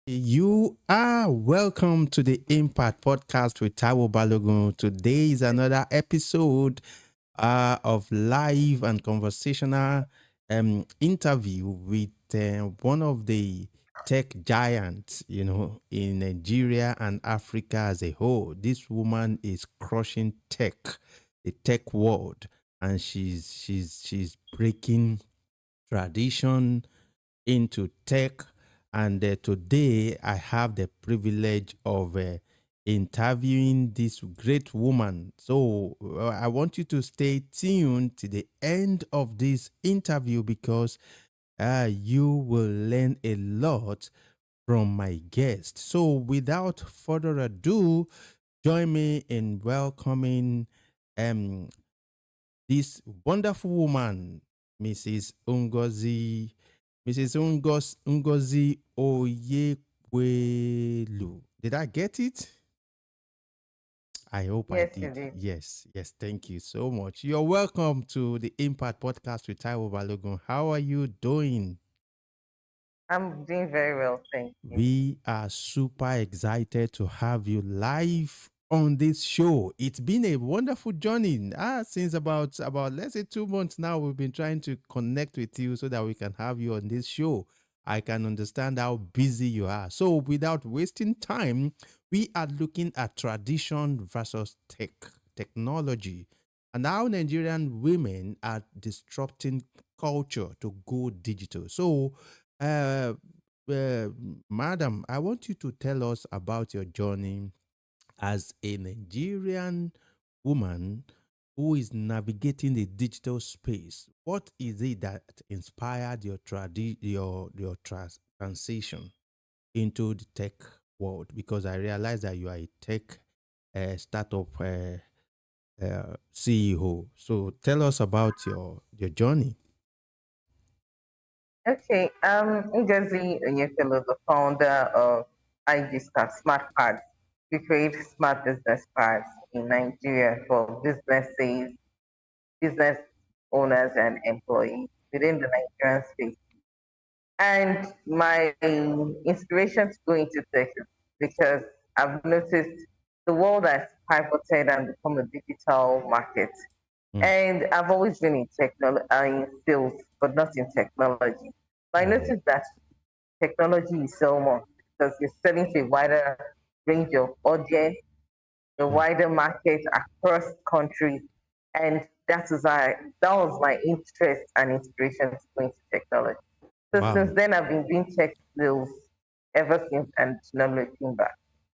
You are welcome to the Impact Podcast with Taiwo Balogun. Today is another episode of live and conversational interview with one of the tech giants, in Nigeria and Africa as a whole. This woman is crushing the tech world, and she's breaking tradition into tech. And today I have the privilege of interviewing this great woman. So I want you to stay tuned to the end of this interview because you will learn a lot from my guest. So without further ado, join me in welcoming um, this wonderful woman, Mrs. Ngozi Onyekwelu. Did I get it? I hope I Yes, you did. did. Yes, thank you so much. You're welcome to the Impact Podcast with Taiwo Balogun. How are you doing? I'm doing very well, thank you. We are super excited to have you live on this show. It's been a wonderful journey. Since about let's say 2 months now, we've been trying to connect with you so that we can have you on this show. I can understand how busy you are. So without wasting time, we are looking at tradition versus technology and how Nigerian women are disrupting culture to go digital. So uh, uh, madam, I want you to tell us about your journey as a Nigerian woman who is navigating the digital space. What is it that inspired your transition into the tech world? Because I realize that you are a tech startup CEO. So tell us about your journey. Okay, Ngozi Onyekwelu, the founder of Smart Cards. We create smart business cards in Nigeria for business owners, and employees within the Nigerian space. And my inspiration to go into tech is because I've noticed the world has pivoted and become a digital market. Mm. And I've always been in in sales, but not in technology. But I Wow. noticed that technology is so more because you're selling to a wider range of audience, a Mm. wider market across countries, and that was my interest and inspiration to go into technology. So since Wow. then, I've been doing tech sales ever since, and not looking back.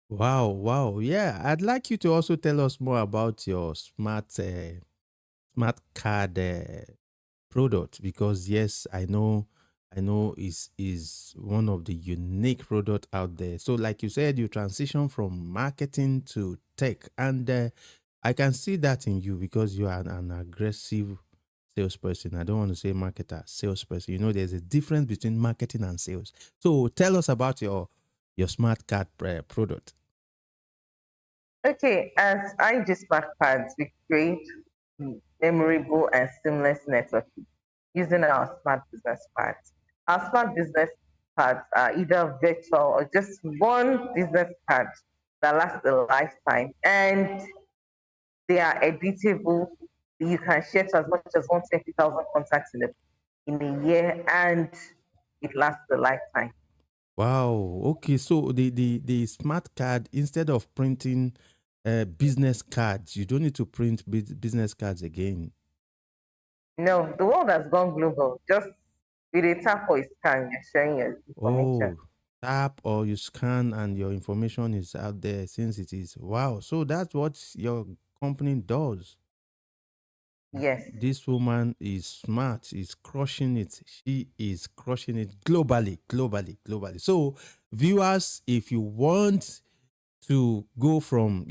Wow. Yeah, I'd like you to also tell us more about your smart card product because yes, I know is one of the unique product out there. So like you said, you transition from marketing to tech, and I can see that in you because you are an aggressive salesperson. I don't want to say marketer, salesperson. There's a difference between marketing and sales. So tell us about your smart card product. Okay, as IG Smart Cards, we create memorable and seamless networking using our smart business cards. Our smart business cards are either virtual or just one business card that lasts a lifetime, and they are editable. You can share to as much as 120,000 contacts in a year, and it lasts a lifetime. Wow. Okay. So the smart card, instead of printing business cards, you don't need to print business cards again. No, the world has gone global. Just with a tap or a scan, you're sharing your information. Oh, tap or you scan and your information is out there since it is. Wow. So that's what your company does. Yes. This woman is smart, is crushing it. She is crushing it globally. So, viewers, if you want to go from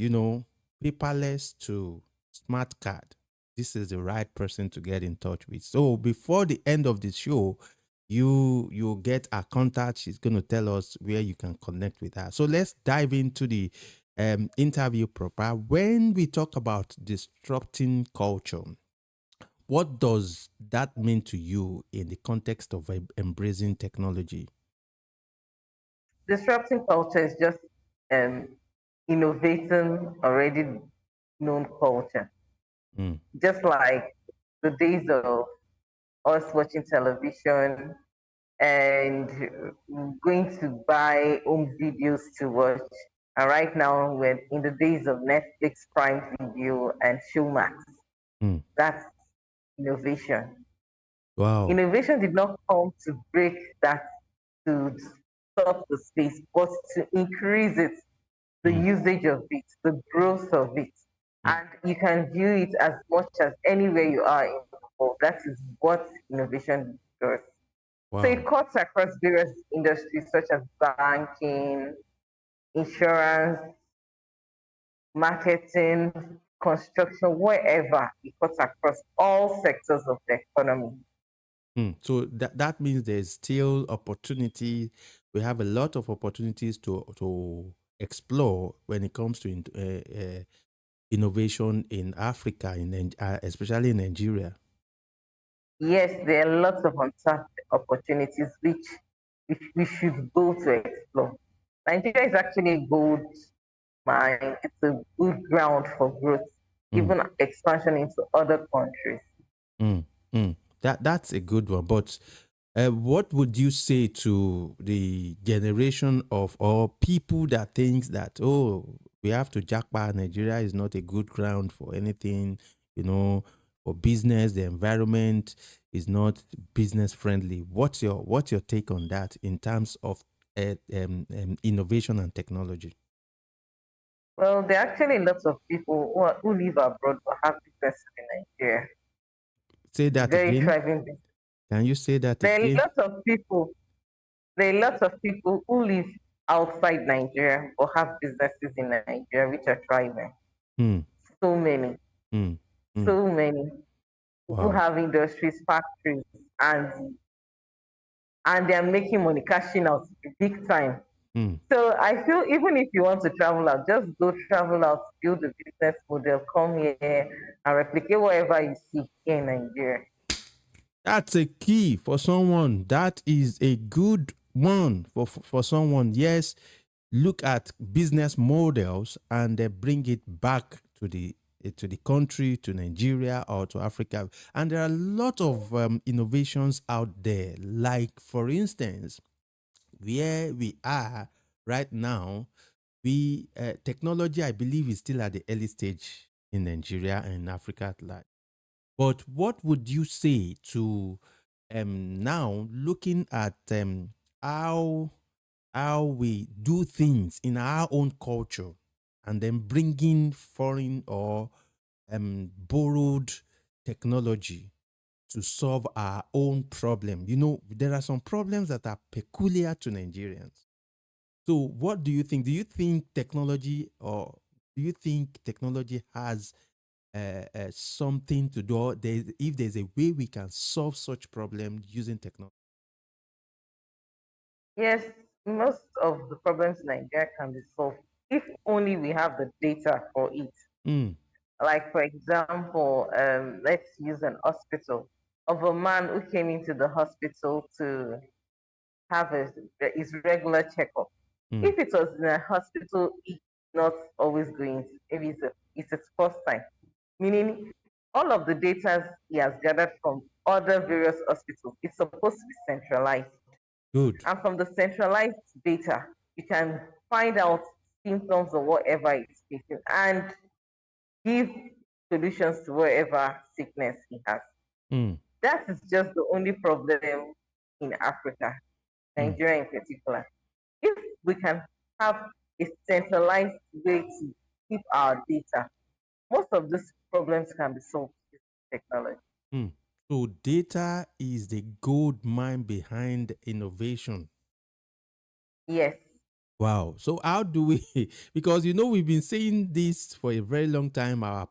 paperless to smart card, this is the right person to get in touch with. So before the end of the show, you'll get a contact. She's going to tell us where you can connect with her. So let's dive into the interview proper. When we talk about disrupting culture, what does that mean to you in the context of embracing technology? disrupting culture is just um, innovating already known culture. Mm, Just like the days of us watching television and going to buy home videos to watch. And right now, we're in the days of Netflix Prime Video and Showmax. mm. That's innovation. Wow. Innovation did not come to break that, to stop the space, but to increase it, the Mm, usage of it, the growth of it. mm. And you can view it as much as anywhere you are in the world. That is what innovation does. So it Wow. cuts across various industries such as banking, insurance, marketing, construction, wherever. It cuts across all sectors of the economy. So that means there's still opportunity. We have a lot of opportunities to explore when it comes to innovation in Africa, especially in Nigeria. Yes, there are lots of untapped opportunities which we should go to explore. Nigeria is actually a gold mine. It's a good ground for growth, Mm, even expansion into other countries. mm, mm. That's a good one. But what would you say to the generation of or people that thinks that, oh, we have to jackpot, Nigeria is not a good ground for anything, you know, for business, the environment is not business friendly. What's your take on that in terms of innovation and technology? Well, there are actually lots of people who live abroad but have businesses in Nigeria. Say It's that very again. thriving business. Can you say that There are again? lots of people. There are lots of people who live outside Nigeria or have businesses in Nigeria which are thriving. Hmm. So many, Hmm. Hmm. so many who Wow. have industries, factories, and and they are making money, cashing out big time. Hmm. So I feel even if you want to travel out, just go travel out, build a business model, come here and replicate whatever you see here in Nigeria. That's a key for someone. That is a good one for someone. Yes, look at business models and bring it back to the country, to Nigeria or to Africa. And there are a lot of innovations out there. Like for instance, where we are right now, we technology I believe is still at the early stage in Nigeria and Africa at large. But what would you say to now looking at how we do things in our own culture and then bringing foreign or borrowed technology to solve our own problem? You know, there are some problems that are peculiar to Nigerians. So, what do you think? Do you think technology, or do you think technology has something to do, or if there's a way we can solve such problem using technology? Yes, most of the problems in Nigeria can be solved if only we have the data for it. Mm, Like, for example, let's use an hospital of a man who came into the hospital to have his regular checkup. mm, If it was in a hospital, he's not always going to, maybe it's his first time, meaning all of the data he has gathered from other various hospitals, it's supposed to be centralized. good. And from the centralized data, you can find out symptoms or whatever it's facing and give solutions to whatever sickness he has. Mm, That is just the only problem in Africa, mm. Nigeria in particular. If we can have a centralized way to keep our data, most of these problems can be solved with technology. Mm. So data is the gold mine behind innovation. Yes, Wow. So how do we? Because we've been saying this for a very long time. Our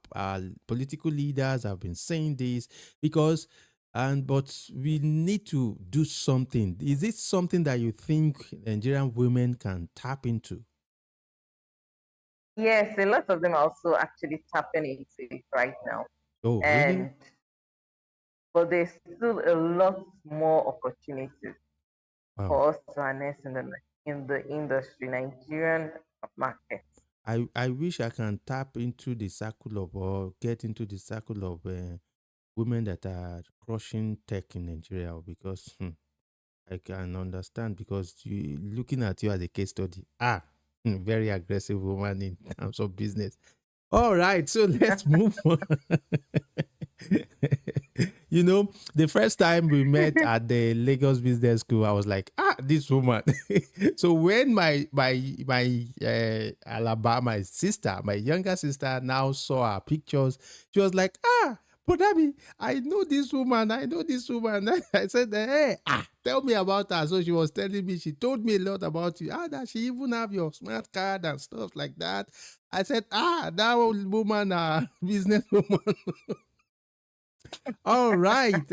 political leaders have been saying this because, but we need to do something. Is it something that you think Nigerian women can tap into? yes, a lot of them are also actually tapping into it right now. Oh, really? And but there's still a lot more opportunities Wow. for us to harness in the night. in the industry, Nigerian market. I wish I can tap into the circle of or get into the circle of women that are crushing tech in Nigeria because I can understand because looking at you as a case study, very aggressive woman in terms of business. All right, so let's move on. The first time we met at the Lagos Business School, I was like, this woman. So when my Alabama my sister, my younger sister, now saw her pictures, she was like, but Abby, I know this woman. I know this woman. I said, hey, tell me about her. So she was telling me, she told me a lot about you. That she even have your smart card and stuff like that. I said, that old woman, business woman. All right.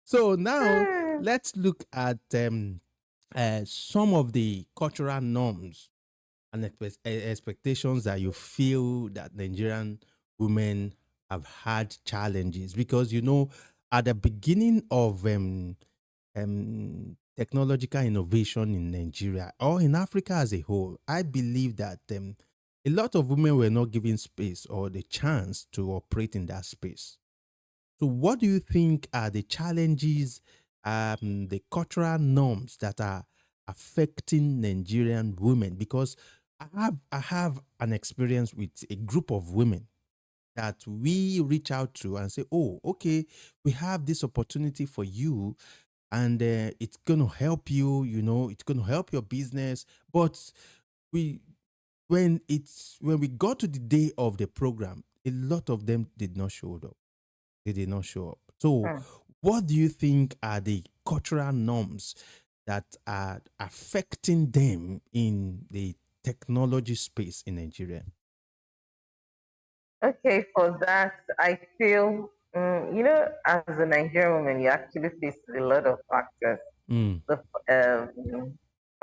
So now let's look at some of the cultural norms and expectations that you feel that Nigerian women have had challenges because at the beginning of technological innovation in Nigeria or in Africa as a whole, I believe that a lot of women were not given space or the chance to operate in that space. So, what do you think are the challenges, the cultural norms that are affecting Nigerian women? Because I have an experience with a group of women that we reach out to and say, "Oh, okay, we have this opportunity for you, and it's going to help you. It's going to help your business." But we, when we got to the day of the program, a lot of them did not show up. They did not show up. So, Hmm. what do you think are the cultural norms that are affecting them in the technology space in Nigeria? Okay, for that, I feel, as a Nigerian woman, you actually face a lot of factors. Mm, The,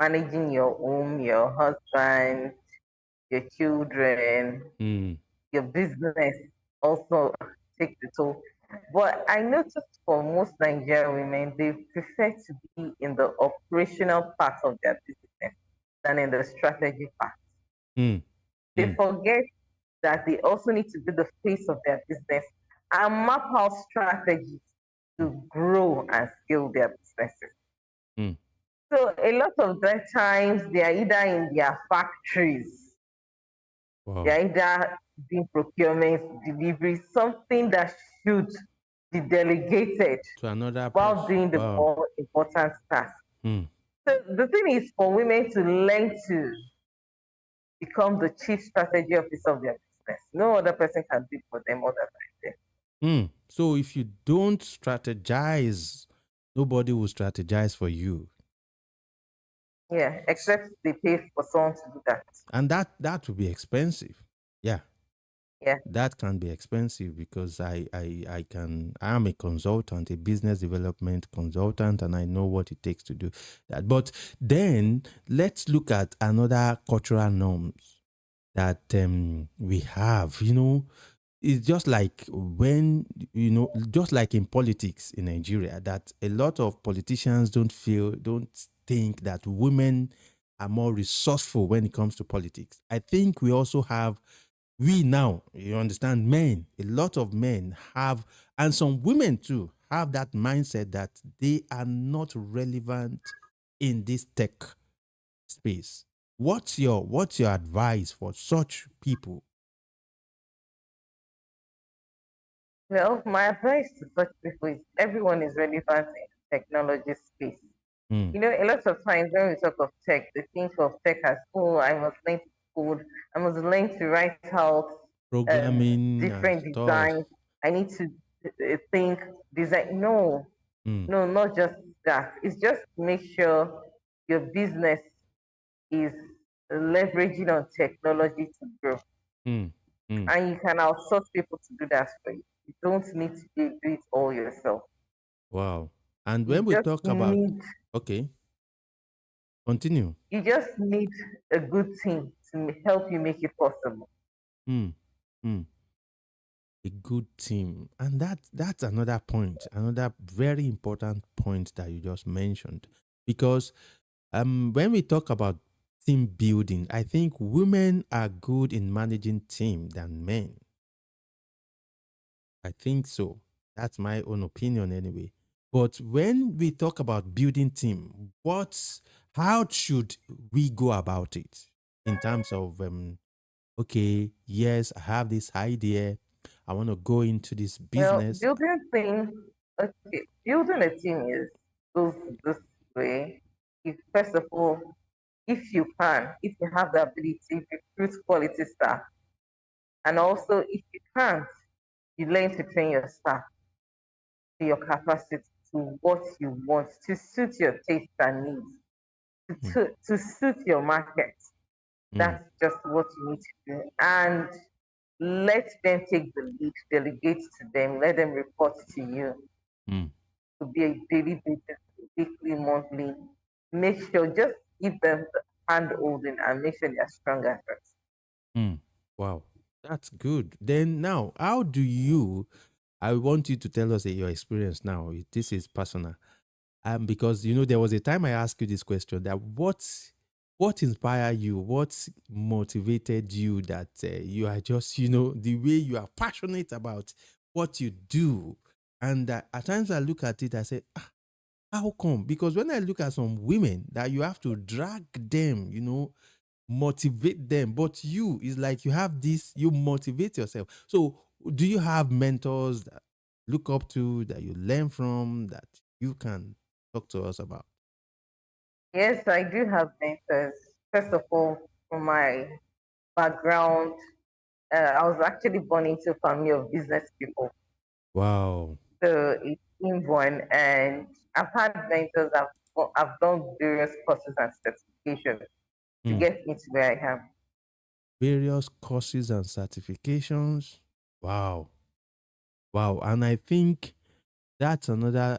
managing your home, your husband, your children, mm, your business also take the toll. But I noticed for most Nigerian women, they prefer to be in the operational part of their business than in the strategy part. mm, They mm, forget that they also need to be the face of their business and map out strategies mm, to grow and scale their businesses. mm. So a lot of the times they are either in their factories, they Wow. are either doing procurement, delivery, something that should be delegated To another while person. doing the Wow. more important task. Mm. So the thing is for women to learn to become the chief strategy officer of their business. No other person can do it for them other than them. Mm. So, if you don't strategize, nobody will strategize for you. Yeah, except they pay for someone to do that. And that will be expensive. Yeah. Yeah. That can be expensive because I'm a consultant, a business development consultant, and I know what it takes to do that. But then let's look at another cultural norms that we have. It's just like just like in politics in Nigeria, that a lot of politicians don't think that women are more resourceful when it comes to politics. I think we also have, we now, you understand, men, a lot of men have, and some women too have that mindset that they are not relevant in this tech space. What's your advice for such people? Well, my advice to such people is everyone is relevant in technology space. Hmm. A lot of times when we talk of tech, they think of tech as, oh, I must learn to code, I must learn to write out Programming and different stuff. designs. I need to think design. No, Hmm. no, not just that. It's just to make sure your business is leveraging on technology to grow. Hmm. Hmm. And you can outsource people to do that for you. You don't need to do it all yourself. Wow. And You when we just talk about, need okay, continue. you just need a good team to help you make it possible. Hmm. Hmm. A good team, and that's another point, another very important point that you just mentioned, because When we talk about team building, I think women are good in managing team than men. I think so. That's my own opinion anyway. But when we talk about building team, how should we go about it in terms of okay, yes, I have this idea. I want to go into this Well, business. building a team is goes this way. If first of all, if you have the ability, recruit quality staff, and also if you can't, you learn to train your staff to your capacity, to what you want, to suit your taste and needs, Mm, to suit your market. mm, That's just what you need to do. And let them take the lead, delegate to them, let them report to you mm, to be a daily basis, weekly, monthly. Make sure, just give them the hand holding and make sure they're strong at it. mm. Wow, that's good. Then now, how do you? I want you to tell us your experience now. This is personal. Because there was a time I asked you this question that what inspired you, what motivated you that you are just the way you are passionate about what you do, and at times I look at it, I say, how come? Because when I look at some women that you have to drag them, motivate them, but you is like you have this, you motivate yourself. So do you have mentors that look up to, that you learn from, that you can talk to us about? Yes, I do have mentors. First of all, from my background, I was actually born into a family of business people. Wow. So it's inborn, and I've had mentors. I've done various courses and certifications to Mm. get me to where I am. Various courses and certifications. Wow. Wow. And I think that's another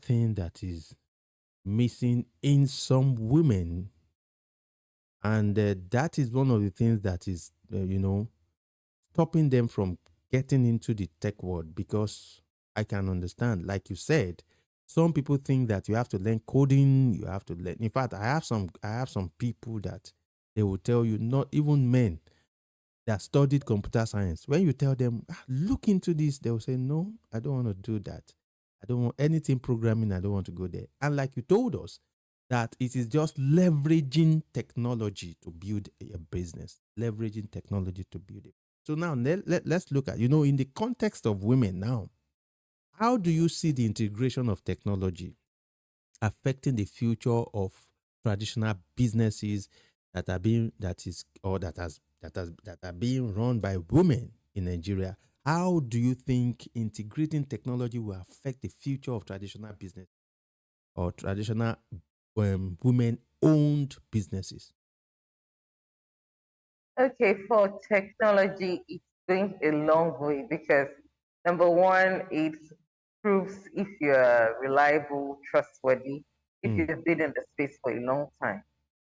thing that is missing in some women, and that is one of the things that is stopping them from getting into the tech world. Because I can understand, like you said, some people think that you have to learn coding, you have to learn. In fact, I have some people that they will tell you, not even men that studied computer science. When you tell them, look into this, they will say, no, I don't want to do that. I don't want anything programming. I don't want to go there. And like you told us, that it is just leveraging technology to build a business, leveraging technology to build it. So now let's look at, in the context of women now, how do you see the integration of technology affecting the future of traditional businesses that are being that is or that are being run by women in Nigeria? How do you think integrating technology will affect the future of traditional business or traditional women-owned businesses? Okay, for technology, it's going a long way because number one, it proves if you're reliable, trustworthy, if Mm, you've been in the space for a long time.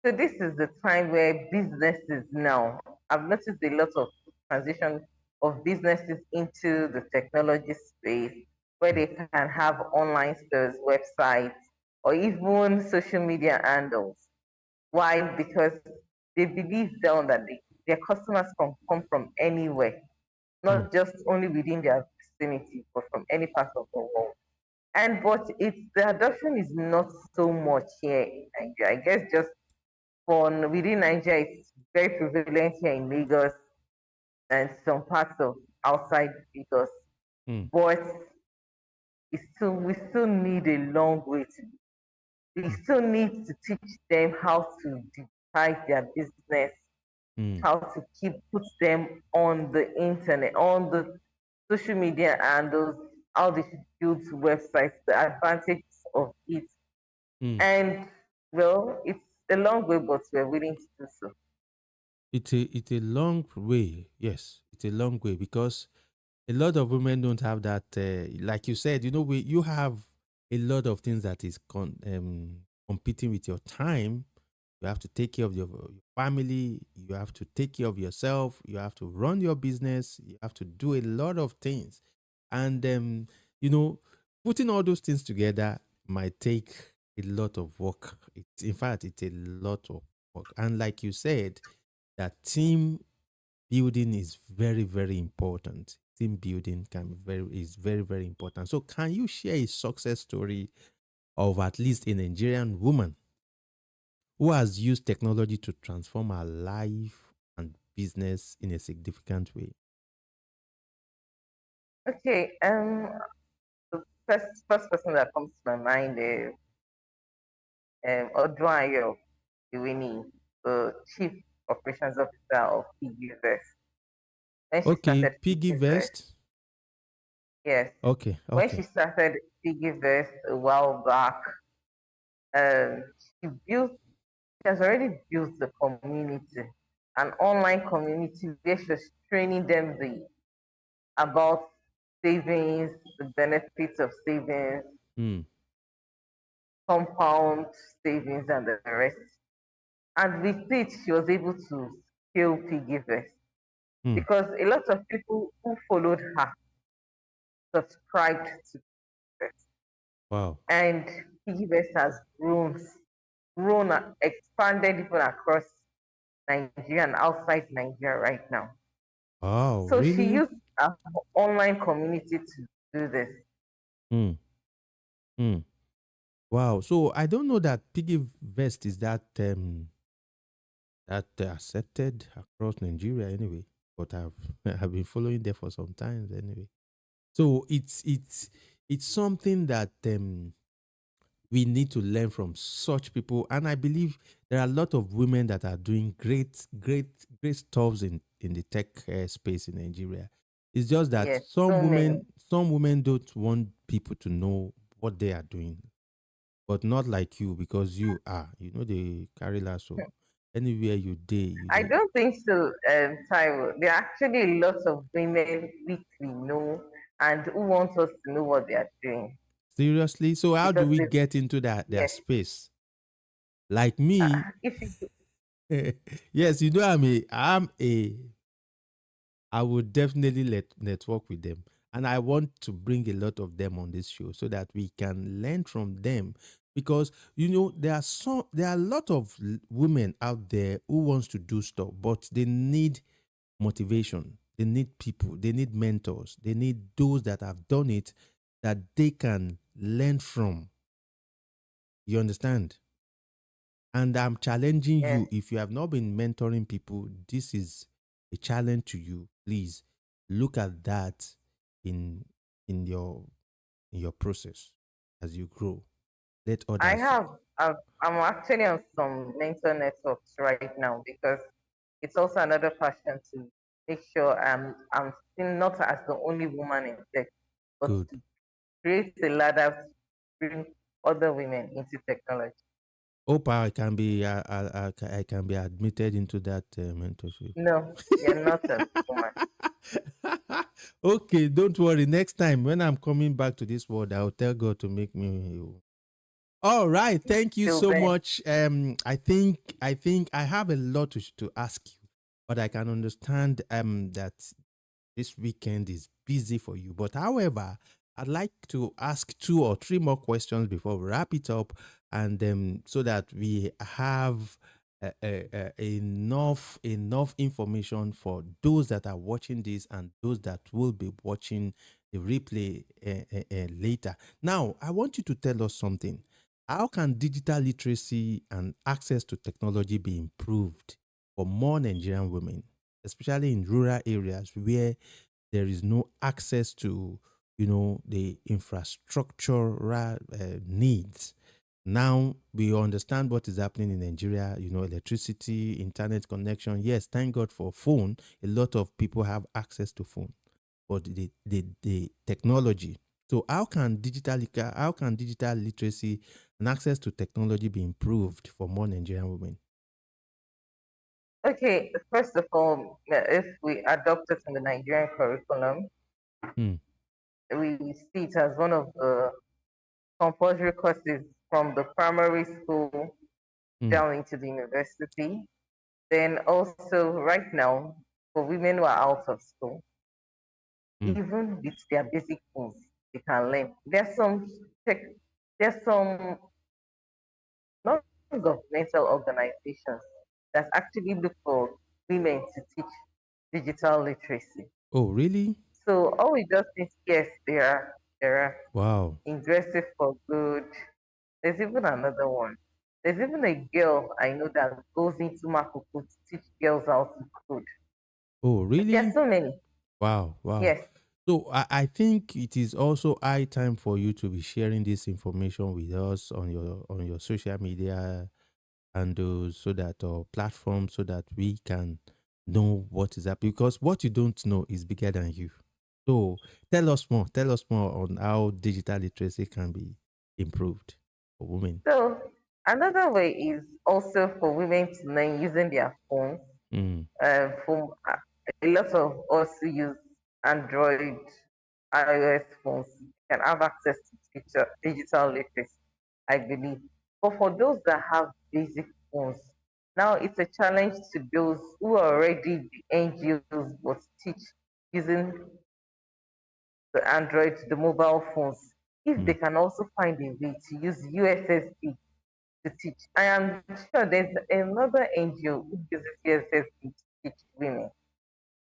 So this is the time where businesses now, I've noticed a lot of transition of businesses into the technology space where mm, they can have online stores, websites, or even social media handles. Why? Because they believe down that their customers can come from anywhere, mm, not just only within their vicinity, but from any part of the world. And but it's the adoption is not so much here in Nigeria. I guess just for within Nigeria, it's very prevalent here in Lagos and some parts of outside Lagos. mm, But we still need a long way to. We mm, still need to teach them how to digitize their business, mm, how to keep put them on the internet, on the social media and those how they should build websites, the advantages of it. mm. And well, it's a long way, but we're willing to do so. It's a long way. Yes, it's a long way because a lot of women don't have that. Like you said, you have a lot of things that is competing with your time. You have to take care of your family. You have to take care of yourself. You have to run your business. You have to do a lot of things, and you know, putting all those things together might take a lot of work. In fact, it's a lot of work. And like you said, that team building is very, very important. Team building is very, very important. So can you share a success story of at least a Nigerian woman who has used technology to transform her life and business in a significant way? Okay. The first person that comes to my mind is Odwayo Iwini, the Chief Operations Officer of PGVest. When she Okay, started Piggy PGVest, Vest. yes, Okay, when she okay. started PGVest a while back, she built, she has already built the community, an online community where she was training them about savings, the benefits of savings, Hmm. compound savings, and the rest. And with it, she was able to scale Piggyvest Hmm. because a lot of people who followed her subscribed to Piggyvest. Wow. And Piggyvest has grown, expanded even across Nigeria and outside Nigeria right now. Wow, So she really? used her online community to do this. Hmm. Hmm. Wow. So I don't know that Piggy Vest is that accepted across Nigeria anyway. But I've been following there for some time anyway. So it's something that we need to learn from such people. And I believe there are a lot of women that are doing great stuffs in the tech space in Nigeria. It's just that Yes, so many. some women don't want people to know what they are doing, but not like you because you are, they carry lasso. Anywhere you day, I don't think so, Taiwo. There are actually lots of women which we know and who want us to know what they are doing seriously. So how do because we they, get into that their yes, space? Like me, if you yes, I would definitely network with them. And I want to bring a lot of them on this show so that we can learn from them. Because there are a lot of women out there who wants to do stuff, but they need motivation. They need people. They need mentors. They need those that have done it that they can learn from. You understand? And I'm challenging yes, you. If you have not been mentoring people, this is a challenge to you. Please look at that in in your in your process as you grow. Let I others. have. I'm actually on some mentor networks right now because it's also another passion to make sure I'm still not as the only woman in tech, but Good. to create a ladder to bring other women into technology. Hope I can be admitted into that mentorship. No, you're not a woman. Okay, don't worry. Next time when I'm coming back to this world, I'll tell God to make me. All right, thank you Till so then, much. I think I have a lot to ask you, but I can understand that this weekend is busy for you. But however, I'd like to ask two or three more questions before we wrap it up, and so that we have enough information for those that are watching this and those that will be watching the replay later. Now, I want you to tell us something. How can digital literacy and access to technology be improved for more Nigerian women, especially in rural areas where there is no access to the infrastructural needs? Now we understand what is happening in Nigeria, electricity, internet connection. Yes, thank God for phone. A lot of people have access to phone, but the technology. So how can digital literacy and access to technology be improved for more Nigerian women? okay, first of all, if we adopt it in the Nigerian curriculum, Hmm. we see it as one of the compulsory courses from the primary school Hmm. down into the university. Then also right now, for women who are out of school, Hmm. even with their basic things, they can learn. There's some non-governmental organizations that actually look for women to teach digital literacy. Oh, really? So all we just need, yes, there are Wow. Ingressive for Good. There's even another one. There's even a girl I know that goes into Makuku to teach girls how to code. Oh, There are really? so many. Wow. Wow. Yes. So I think it is also high time for you to be sharing this information with us on your social media and so that or platform so that we can know what is up because what you don't know is bigger than you. So tell us more on how digital literacy can be improved for women. So another way is also for women to learn using their phones. Mm. For a lot of us who use Android, iOS phones can have access to digital literacy, I believe. But for those that have basic phones, now it's a challenge to those who are already the NGOs but teach using the Android, the mobile phones. If they Mm. can also find a way to use USSD to teach. I am sure there's another NGO who uses USSD to teach women,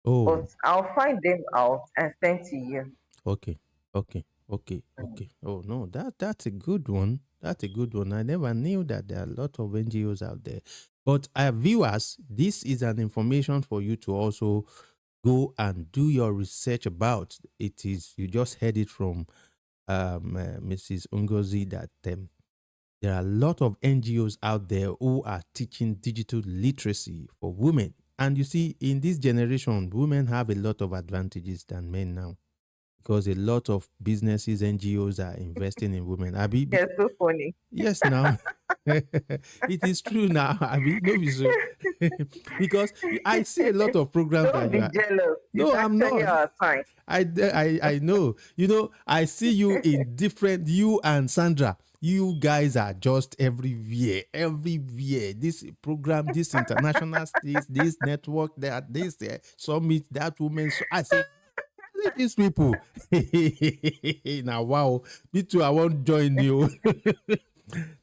but Oh, I'll find them out and send to you. okay. Okay. Okay. Okay. Oh no, that's a good one. That's a good one. I never knew that there are a lot of NGOs out there. But viewers, this is an information for you to also go and do your research about. It is you just heard it from Mrs. Ngozi that there are a lot of NGOs out there who are teaching digital literacy for women. And you see, in this generation, women have a lot of advantages than men now because a lot of businesses, NGOs are investing in women. Abi, They're so funny. yes, now it is true now. Abi, no, be so because I see a lot of programs that Don't you be are. jealous. It's No, I'm actually not. our time. I know. You know, I see you in different. You and Sandra. You guys are just everywhere, everywhere. This program, this international stage, this network, that this summit, that woman. So I say these people. Now, wow. Me too. I won't join you.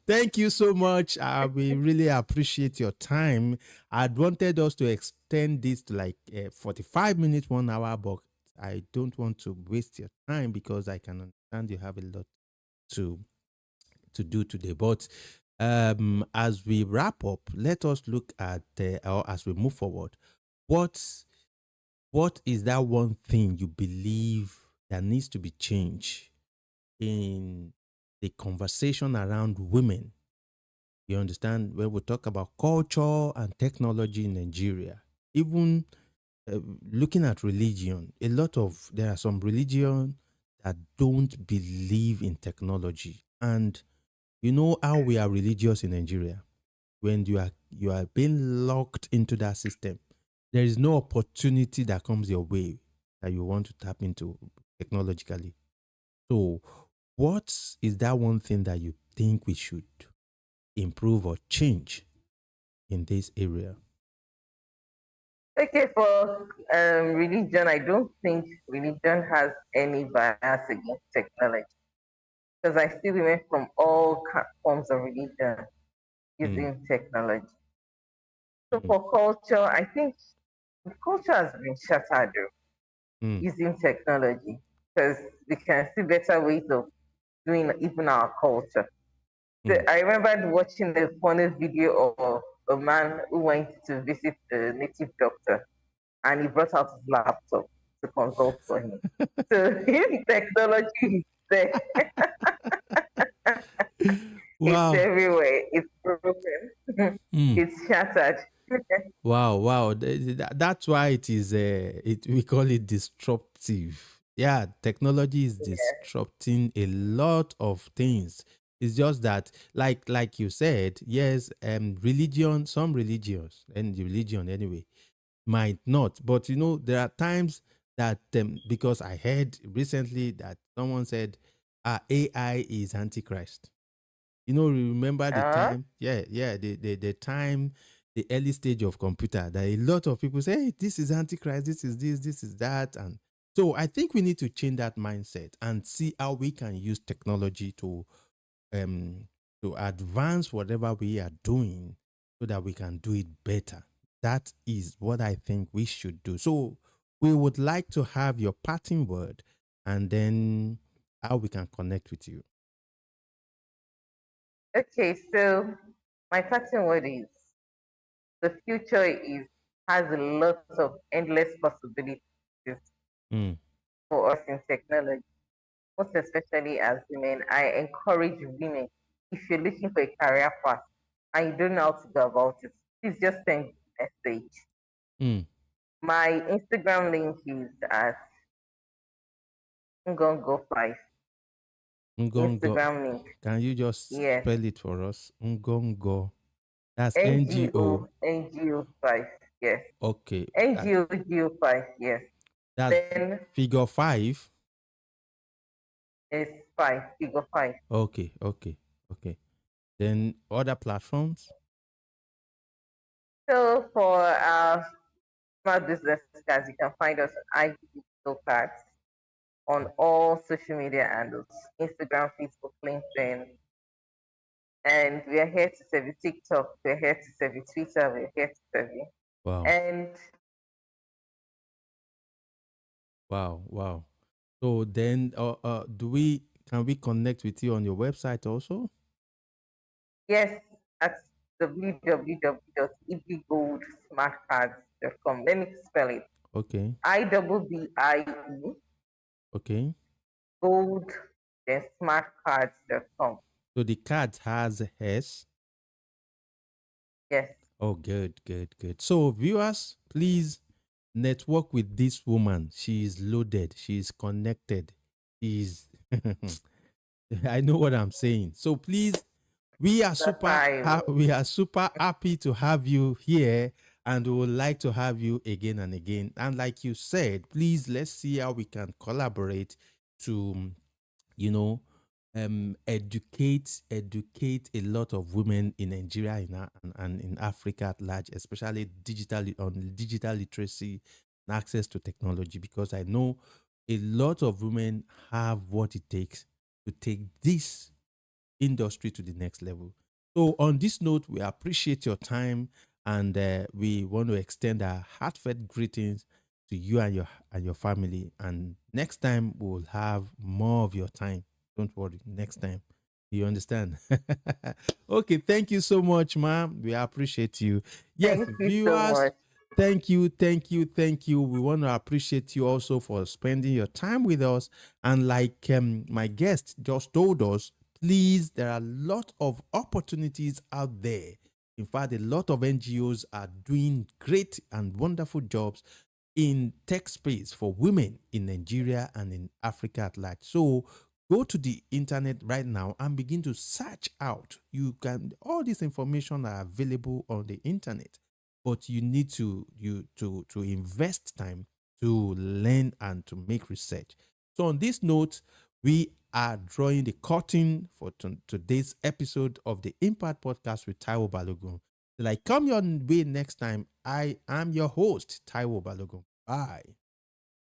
Thank you so much. We really appreciate your time. I'd wanted us to extend this to like 45 minutes, 1 hour, but I don't want to waste your time because I can understand you have a lot to do today. But as we wrap up, let us look at or as we move forward, what what is that one thing you believe that needs to be changed in the conversation around women? You understand when we talk about culture and technology in Nigeria, even looking at religion, there are some religion that don't believe in technology. And you know how we are religious in Nigeria. When you are being locked into that system, there is no opportunity that comes your way that you want to tap into technologically. So, what is that one thing that you think we should improve or change in this area? Okay, for religion, I don't think religion has any bias against technology because I see women from all forms of religion Mm, using technology. So mm, for culture, I think the culture has been shattered though, mm, using technology because we can see better ways of doing even our culture. So mm. I remember watching a funny video of a man who went to visit the native doctor and he brought out his laptop to consult for him. So if technology is there, it's Wow. everywhere, it's broken, Mm. it's shattered. Wow, wow. That's why it is we call it disruptive. Yeah, technology is disrupting a lot of things. It's just that like you said, yes, religion, some religions and the religion anyway might not. But you know, there are times that because I heard recently that someone said AI is antichrist. You know, remember the uh, time? Yeah, yeah, the time, the early stage of computer that a lot of people say, hey, this is antichrist, this is that. And so I think we need to change that mindset and see how we can use technology to um to advance whatever we are doing so that we can do it better. That is what I think we should do. So we would like to have your parting word and then how we can connect with you. Okay, so my parting word is the future is has a lot of endless possibilities Mm, for us in technology, most especially as women. I encourage women, if you're looking for a career path and you don't know how to go about it, please just send me a message. mm. My Instagram link is at Ngongo5. Ngongo. Instagram link. Can you just Yes. spell it for us? Ngongo. That's NGO NGO. NGO5. Yes. Okay. NGO 5. Yes. That's Then figure five. it's five, figure five. Okay. Okay. Okay. Then other platforms. So for smart business guys, you can find us on IG cards on all social media handles, Instagram, Facebook, LinkedIn. And we are here to serve you TikTok, we're here to serve you Twitter, we're here to serve you. Wow. And Wow. Wow. So then, do we can we connect with you on your website also? yes, at www.ibigoldsmartcards.com. Let me spell it. Okay. IBBIE Okay. gold then smartcards.com. So the card has S. Yes. Oh, good, good, good. So viewers, please network with this woman. She is loaded. She is connected. She's. I know what I'm saying. So please, The Taiwo. we are super happy to have you here, and we would like to have you again and again. And like you said, please let's see how we can collaborate to, you know, educate a lot of women in Nigeria and in Africa at large, especially on digital literacy and access to technology, because I know a lot of women have what it takes to take this industry to the next level. So, on this note, we appreciate your time, and we want to extend our heartfelt greetings to you and your family. And next time, we will have more of your time. Don't worry, next time. You understand? Okay, thank you so much, ma'am. We appreciate you. Yes, Thank you so viewers, much. thank you, thank you, thank you. We want to appreciate you also for spending your time with us. And like my guest just told us, please, there are a lot of opportunities out there. In fact, a lot of NGOs are doing great and wonderful jobs in tech space for women in Nigeria and in Africa at large. So go to the internet right now and begin to search out. You can all this information are available on the internet, but you need to invest time to learn and to make research. So on this note, we are drawing the curtain for today's episode of the Impact Podcast with Taiwo Balogun. Till I come your way next time, I am your host, Taiwo Balogun. Bye.